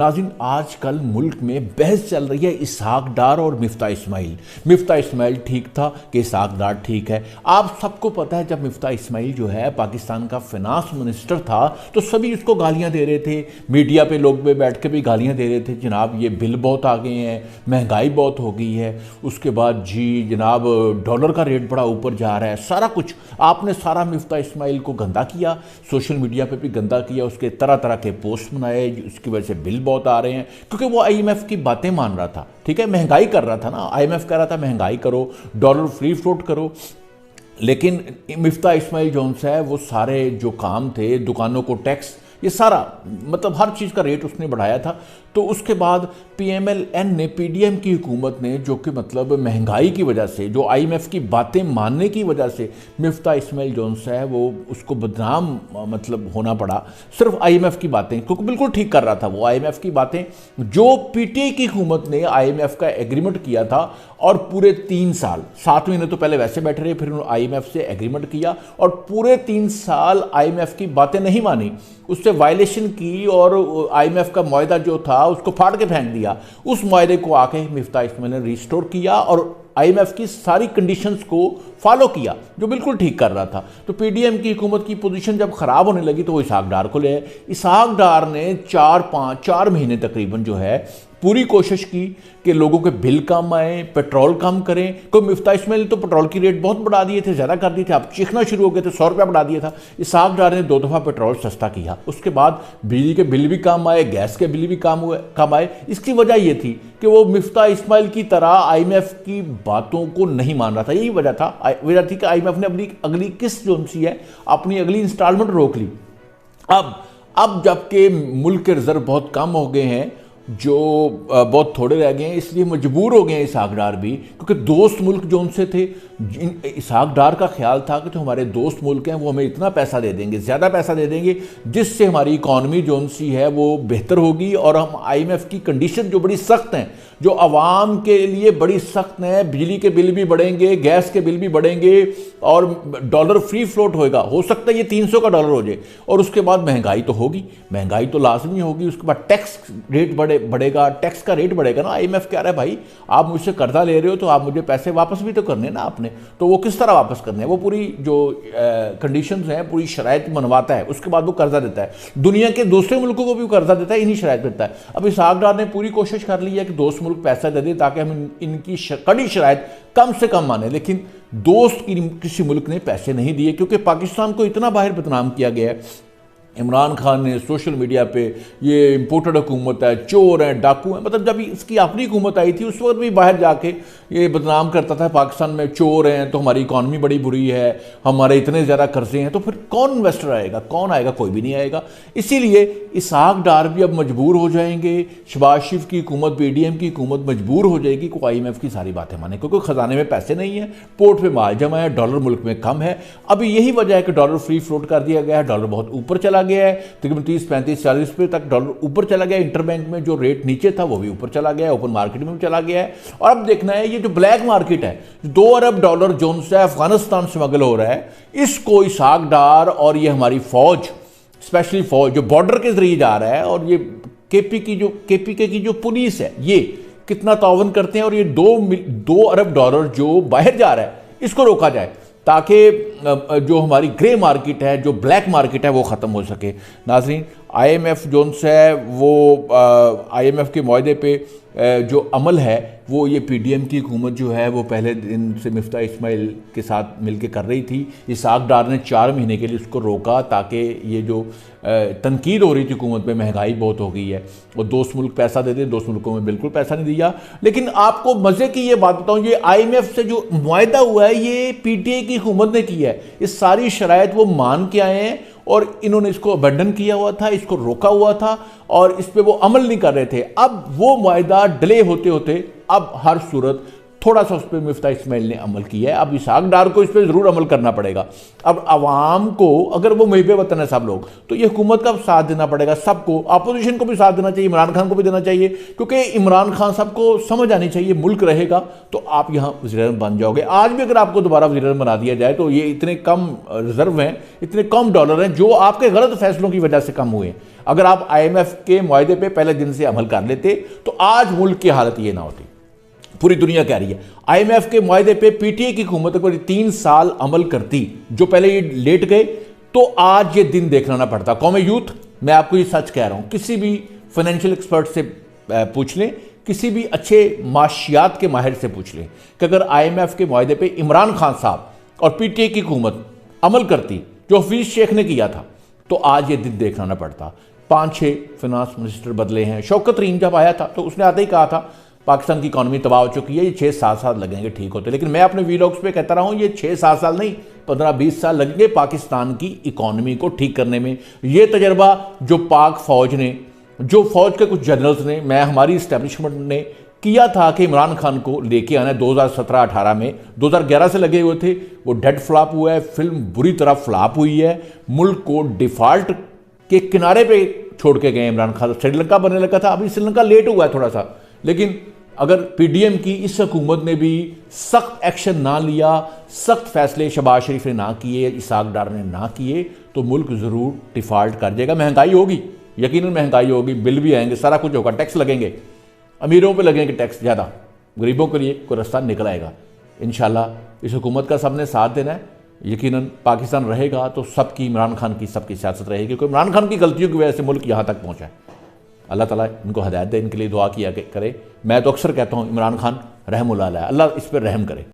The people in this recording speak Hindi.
नाज़रीन, आजकल मुल्क में बहस चल रही है इसहाक डार और मिफ्ता इस्माइल। मिफ्ता इस्माइल ठीक था कि इसहाक डार ठीक है। आप सबको पता है जब मिफ्ता इस्माइल जो है पाकिस्तान का फिनांस मिनिस्टर था तो सभी उसको गालियां दे रहे थे, मीडिया पे लोग में बैठ के भी गालियां दे रहे थे, जनाब ये बिल बहुत आ गए हैं, महंगाई बहुत हो गई है। उसके बाद जी जनाब डॉलर का रेट बड़ा ऊपर जा रहा है। सारा कुछ आपने सारा मिफ्ता इस्माइल को गंदा किया, सोशल मीडिया पे भी गंदा किया, उसके तरह तरह के पोस्ट बनाए, उसकी वजह से बिल बहुत आ रहे हैं क्योंकि वो आईएमएफ की बातें मान रहा था। ठीक है, महंगाई कर रहा था ना, आईएमएफ कह रहा था महंगाई करो, डॉलर फ्री फ्लोट करो। लेकिन मिफ्ता इस्माइल जोन है वो सारे जो काम थे, दुकानों को टैक्स, ये सारा मतलब हर चीज़ का रेट उसने बढ़ाया था। तो उसके बाद पीएमएलएन ने, पीडीएम की हुकूमत ने, जो कि मतलब महंगाई की वजह से, जो आईएमएफ की बातें मानने की वजह से मिफ्ता इस्माइल जोन है वो उसको बदनाम मतलब होना पड़ा सिर्फ आईएमएफ की बातें, क्योंकि बिल्कुल ठीक कर रहा था वो आईएमएफ की बातें। जो पीटीआई की हुकूमत ने आईएमएफ का एग्रीमेंट किया था और पूरे 3 साल, 7 महीने तो पहले वैसे बैठे रहे, फिर उन्होंने आईएमएफ से एग्रीमेंट किया और पूरे 3 साल आईएमएफ की बातें नहीं मानी, उससे वायलेशन की और आईएमएफ का मुआहदा जो था उसको फाड़ के फेंक दिया। उस मुआहदे को आके मिफ्ता इस्माइल ने रिस्टोर किया और आईएमएफ की सारी कंडीशंस को फॉलो किया, जो बिल्कुल ठीक कर रहा था। तो पीडीएम की हुकूमत की पोजीशन जब खराब होने लगी तो वो इसहाक डार को ले आए। इसहाक डार ने 4 महीने तकरीबन जो है पूरी कोशिश की कि लोगों के बिल कम आए, पेट्रोल कम करें। कोई मिफ्ता इस्माइल ने तो पेट्रोल की रेट बहुत बढ़ा दिए थे, ज़्यादा कर दिए थे, आप चीखना शुरू हो गए थे, 100 रुपया बढ़ा दिया था। इसहाक डार ने 2 दफ़ा पेट्रोल सस्ता किया। उसके बाद बिजली के बिल भी कम आए, गैस के बिल भी कम आए। इसकी वजह यह थी कि वो मिफ्ता इस्माइल की तरह आईएमएफ की बातों को नहीं मान रहा था। यही वजह थी कि आईएमएफ ने अपनी अगली किस्त जो सी है, अपनी अगली इंस्टॉलमेंट रोक ली। अब जबकि मुल्क के रिजर्व बहुत कम हो गए हैं, जो बहुत थोड़े रह गए हैं, इसलिए मजबूर हो गए हैं इसहाक डार भी, क्योंकि दोस्त मुल्क जो उनसे थे, इसहाक डार का ख्याल था कि जो हमारे दोस्त मुल्क हैं वो हमें इतना पैसा दे देंगे, ज़्यादा पैसा दे देंगे, जिससे हमारी इकॉनमी जो सी है वो बेहतर होगी और हम आईएमएफ की कंडीशन जो बड़ी सख्त हैं, जो आवाम के लिए बड़ी सख्त हैं, बिजली के बिल भी बढ़ेंगे, गैस के बिल भी बढ़ेंगे और डॉलर फ्री फ्लोट होएगा, हो सकता है ये 300 का डॉलर हो जाए। और उसके बाद महंगाई तो होगी, महंगाई तो लाजमी होगी। उसके बाद टैक्स रेट बढ़ेगा, टैक्स का रेट बढ़ेगा ना। आईएमएफ कह रहा है भाई आप मुझसे कर्जा ले रहे हो तो आप मुझे पैसे वापस भी तो करने ना आपने, तो वो किस तरह वापस करने हैं, वो पूरी जो कंडीशंस हैं, पूरी शराइत मनवाता है, उसके बाद वो कर्जा देता है। दुनिया के दूसरे मुल्कों को भी कर्जा देता है, इन्हीं शराइत देता है। अब इसहाक डार ने पूरी कोशिश कर ली है कि दोस्त मुल्क पैसा दे दे ताकि हम इनकी कड़ी शराइत कम से कम माने, लेकिन दोस्त किसी मुल्क ने पैसे नहीं दिए, क्योंकि पाकिस्तान को इतना बाहर बदनाम किया गया है। इमरान खान ने सोशल मीडिया पे ये इम्पोर्टेड हुकूमत है, चोर हैं, डाकू हैं, मतलब जब इसकी अपनी हुकूमत आई थी उस वक्त भी बाहर जाके ये बदनाम करता था पाकिस्तान में चोर हैं तो हमारी इकॉनमी बड़ी बुरी है, हमारे इतने ज़्यादा कर्जे हैं। तो फिर कौन इन्वेस्टर आएगा, कौन आएगा, कोई भी नहीं आएगा। इसीलिए इसहाक डार भी अब मजबूर हो जाएंगे, शहबाज शरीफ की हुकूमत, पीडीएम की हुकूमत मजबूर हो जाएगी कि आईएमएफ की सारी बातें माने, क्योंकि ख़जाने में पैसे नहीं है, पोर्ट पे माल जमा है, डॉलर मुल्क में कम है। अभी यही वजह है कि डॉलर फ्री फ्लोट कर दिया गया है, डॉलर बहुत ऊपर चला गया है, तकरीबन 30, 35, 40 रुपये तक डॉलर ऊपर चला गया। इंटरबैंक में जो रेट नीचे था वो भी ऊपर चला गया है, ओपन मार्केट में भी चला गया है। और अब देखना है ये जो ब्लैक मार्केट है, 2 अरब डॉलर जोन से अफगानिस्तान स्मगल हो रहा है, इसको इसहाक डार और ये हमारी फौज, स्पेशली फौज जो बॉर्डर के जरिए जा रहा है, और ये केपीके की जो पुलिस है, ये कितना ताउन करते हैं, और ये 2 अरब डॉलर जो बाहर जा रहा है इसको रोका जाए ताकि जो हमारी ग्रे मार्केट है, जो ब्लैक मार्केट है, वो ख़त्म हो सके। नाज़रीन, आईएमएफ जोन से है वो आईएमएफ के मुआहदे पे जो अमल है वो ये पीडीएम की हुकूमत जो है वो पहले दिन से मिफ्ता इस्माइल के साथ मिलकर कर रही थी। इसहाक डार ने 4 महीने के लिए उसको रोका ताकि ये जो तनकीद हो रही थी हुकूमत में, महंगाई बहुत हो गई है, वो दोस्त मुल्क पैसा दे दे, दोस्त मुल्कों में बिल्कुल पैसा नहीं दिया। लेकिन आपको मज़े की ये बात बताऊँ, ये आईएमएफ से जो मुआहदा हुआ है ये पीटीआई की हुकूमत ने किया है। ये सारी शराइत वो मान के आए हैं और इन्होंने इसको अबेंडन किया हुआ था, इसको रोका हुआ था और इस पे वो अमल नहीं कर रहे थे। अब वो मुआहदा डिले होते होते अब हर सूरत थोड़ा सा उस पर मिफ्ता इस्माइल ने अमल किया है। अब इसहाक डार को इस पर ज़रूर अमल करना पड़ेगा। अब आवाम को, अगर वो मुहिब वतन है सब लोग, तो ये हुकूमत का साथ देना पड़ेगा सबको। अपोजिशन को भी साथ देना चाहिए, इमरान खान को भी देना चाहिए, क्योंकि इमरान खान सबको समझ आनी चाहिए मुल्क रहेगा तो आप यहाँ वज़ीर-ए-आज़म बन जाओगे। आज भी अगर आपको दोबारा वज़ीर-ए-आज़म बना दिया जाए तो ये इतने कम रिजर्व हैं, इतने कम डॉलर हैं जो आपके गलत फैसलों की वजह से कम हुए हैं। अगर आप IMF के मुआहदे पे पहले दिन से अमल कर लेते तो आज मुल्क की हालत ये ना होती। पूरी दुनिया कह रही है IMF के मुआहदे पे PTI की हुकूमत पर 3 साल अमल करती, जो पहले ये लेट गए, तो आज ये दिन देखना ना पड़ता। कौम यूथ, मैं आपको ये सच कह रहा हूं, किसी भी फाइनेंशियल एक्सपर्ट से पूछ लें, किसी भी अच्छे माशियात के माहिर से पूछ लें कि अगर IMF के मुआहदे पे इमरान खान साहब और PTI की हुकूमत अमल करती जो हफीज शेख ने किया था, तो आज ये दिन देखना ना पड़ता। 5-6 फिनांस मिनिस्टर बदले हैं। शौकत तरीन जब आया था तो उसने आते ही कहा था पाकिस्तान की इकॉनमी तबाह हो चुकी है, ये 6-7 साल लगेंगे ठीक होते। लेकिन मैं अपने वीलॉग्स पे कहता रहा हूँ ये 6-7 साल नहीं, 15-20 साल लगेंगे पाकिस्तान की इकॉनमी को ठीक करने में। ये तजर्बा जो पाक फौज ने, जो फौज के कुछ जनरल्स ने, मैं हमारी इस्टेब्लिशमेंट ने किया था कि इमरान खान को लेके आना है 2017-18 में, 2011 से लगे हुए थे, वो डेड फ्लॉप हुआ है। फिल्म बुरी तरह फ्लॉप हुई है, मुल्क को डिफॉल्ट के किनारे पे छोड़ के गए इमरान खान। श्रीलंका बनने लगा था, अभी श्रीलंका लेट हुआ है थोड़ा सा, लेकिन अगर PDM की इस हुकूमत ने भी सख्त एक्शन ना लिया, सख्त फैसले शहबाज शरीफ ने ना किए, इसहाक डार ने ना किए, तो मुल्क ज़रूर डिफॉल्ट कर जाएगा। महंगाई होगी, यकीनन महंगाई होगी, बिल भी आएंगे, सारा कुछ होगा, टैक्स लगेंगे, अमीरों पे लगेंगे टैक्स ज़्यादा, गरीबों के लिए कोई रास्ता निकल आएगा। इंशाल्लाह इस हुकूमत का सबने साथ देना है। यकीनन पाकिस्तान रहेगा तो सबकी, इमरान खान की सबकी सियासत रहेगी, क्योंकि इमरान खान की गलतियों की वजह से मुल्क यहाँ तक पहुँचा है। अल्लाह ताला इनको हदायत दे, इनके लिए दुआ किया करे। मैं तो अक्सर कहता हूँ इमरान खान रहमुल्लाह अलैह, अल्लाह इस पर रहम करे।